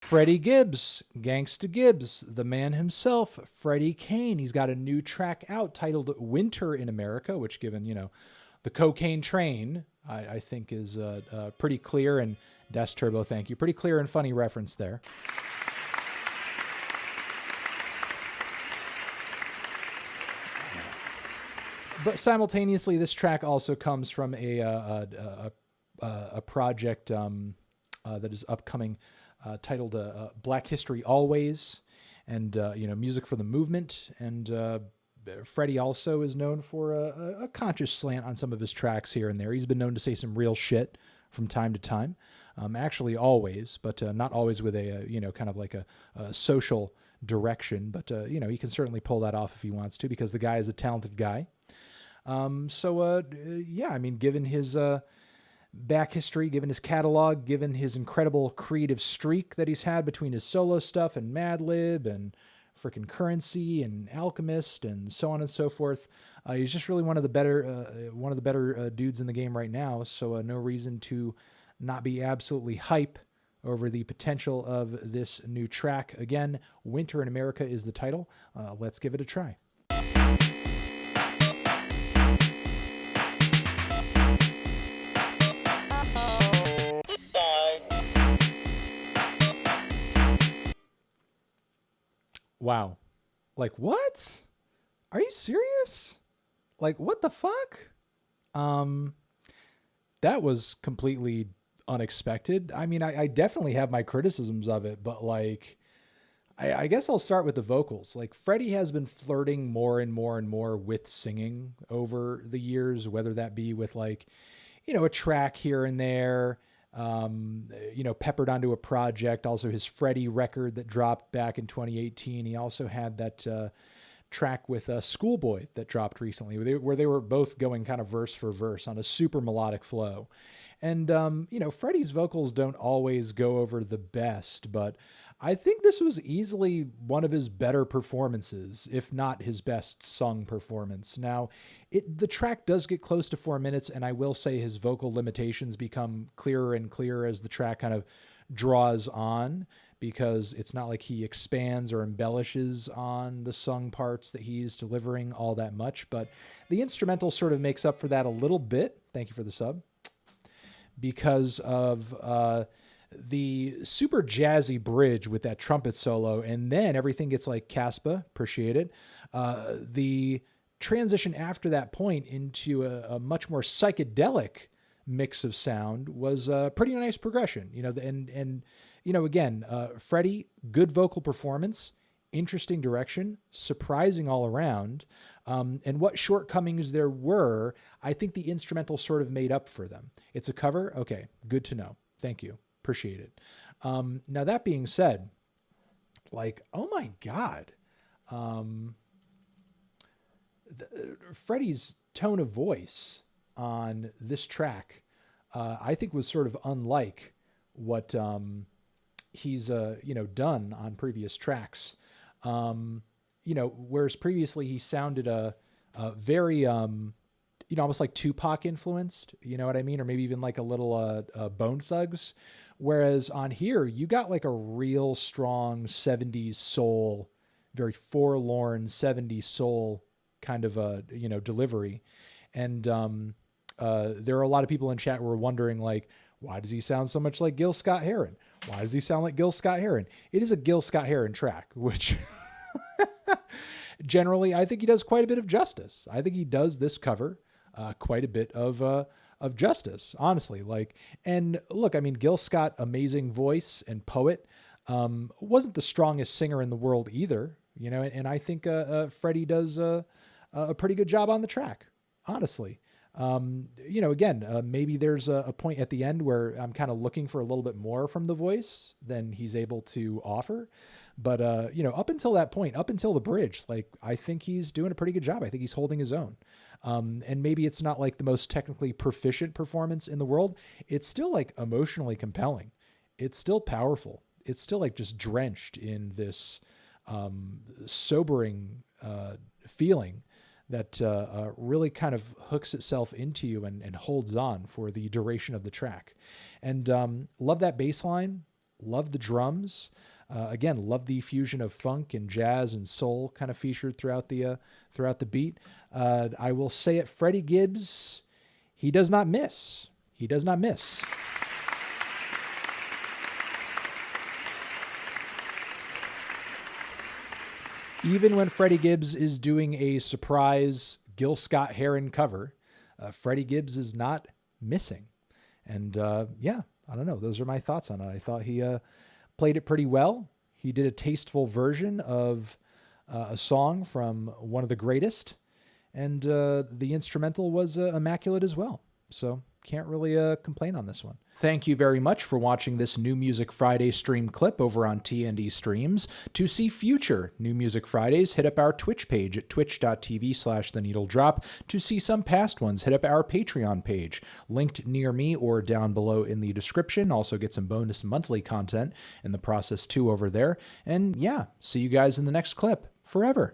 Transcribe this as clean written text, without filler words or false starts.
Freddie Gibbs, Gangsta Gibbs, the man himself, Freddie Kane. He's got a new track out titled Winter in America, which, given, the cocaine train, I think is pretty clear. And Des Turbo, thank you. Pretty clear and funny reference there. But simultaneously, this track also comes from a project that is upcoming, titled Black History Always, and music for the movement. And Freddie also is known for a conscious slant on some of his tracks here and there. He's been known to say some real shit from time to time, actually always, but not always with a kind of like a social direction. But he can certainly pull that off if he wants to, because the guy is a talented guy. Given his back history, given his catalog, given his incredible creative streak that he's had between his solo stuff and Madlib and frickin' Currency and Alchemist and so on and so forth, he's just really one of the better dudes in the game right now. So no reason to not be absolutely hype over the potential of this new track. Again, Winter in America is the title. Let's give it a try. Wow. Like, what? Are you serious? Like, what the fuck? That was completely unexpected. I mean, I definitely have my criticisms of it, but like, I guess I'll start with the vocals. Like, Freddie has been flirting more and more and more with singing over the years, whether that be with like, a track here and there, peppered onto a project. Also his Freddie record that dropped back in 2018. He also had that track with Schoolboy that dropped recently, where they were both going kind of verse for verse on a super melodic flow. And, Freddie's vocals don't always go over the best, but I think this was easily one of his better performances, if not his best sung performance. Now, the track does get close to 4 minutes, and I will say his vocal limitations become clearer and clearer as the track kind of draws on, because it's not like he expands or embellishes on the sung parts that he's delivering all that much. But the instrumental sort of makes up for that a little bit. Thank you for the sub. Because of the super jazzy bridge with that trumpet solo, and then everything gets like Caspa, appreciate it. The transition after that point into a much more psychedelic mix of sound was a pretty nice progression, again, Freddie, good vocal performance, interesting direction, surprising all around. And what shortcomings there were, I think the instrumental sort of made up for them. It's a cover. Okay. Good to know. Thank you. Appreciate it. Now that being said, like, oh my God, Freddie's tone of voice on this track, I think was sort of unlike what, he's, done on previous tracks. Whereas previously he sounded a very, almost like Tupac influenced, you know what I mean? Or maybe even like a little Bone Thugs. Whereas on here, you got like a real strong 70s soul, very forlorn 70s soul kind of delivery. And there are a lot of people in chat who were wondering, like, why does he sound so much like Gil Scott-Heron? Why does he sound like Gil Scott-Heron? It is a Gil Scott-Heron track, which generally I think he does quite a bit of justice. I think he does this cover quite a bit of justice, honestly. Like, and look, I mean, Gil Scott, amazing voice and poet, wasn't the strongest singer in the world either, and I think Freddie does a pretty good job on the track, honestly. Maybe there's a point at the end where I'm kind of looking for a little bit more from the voice than he's able to offer. But, up until that point, up until the bridge, like, I think he's doing a pretty good job. I think he's holding his own. And maybe it's not like the most technically proficient performance in the world. It's still like emotionally compelling. It's still powerful. It's still like just drenched in this, sobering, feeling that really kind of hooks itself into you and holds on for the duration of the track. And love that bass line. Love the drums. Again, love the fusion of funk and jazz and soul kind of featured throughout the beat. I will say it, Freddie Gibbs, he does not miss. He does not miss. Even when Freddie Gibbs is doing a surprise Gil Scott-Heron cover, Freddie Gibbs is not missing. And yeah, I don't know. Those are my thoughts on it. I thought he played it pretty well. He did a tasteful version of a song from one of the greatest. And the instrumental was immaculate as well. So can't really complain on this one. Thank you very much for watching this New Music Friday stream clip over on TND Streams. To see future New Music Fridays, hit up our Twitch page at twitch.tv/theneedledrop. To see some past ones, hit up our Patreon page, linked near me or down below in the description. Also get some bonus monthly content in the process too over there. And yeah, see you guys in the next clip. Forever.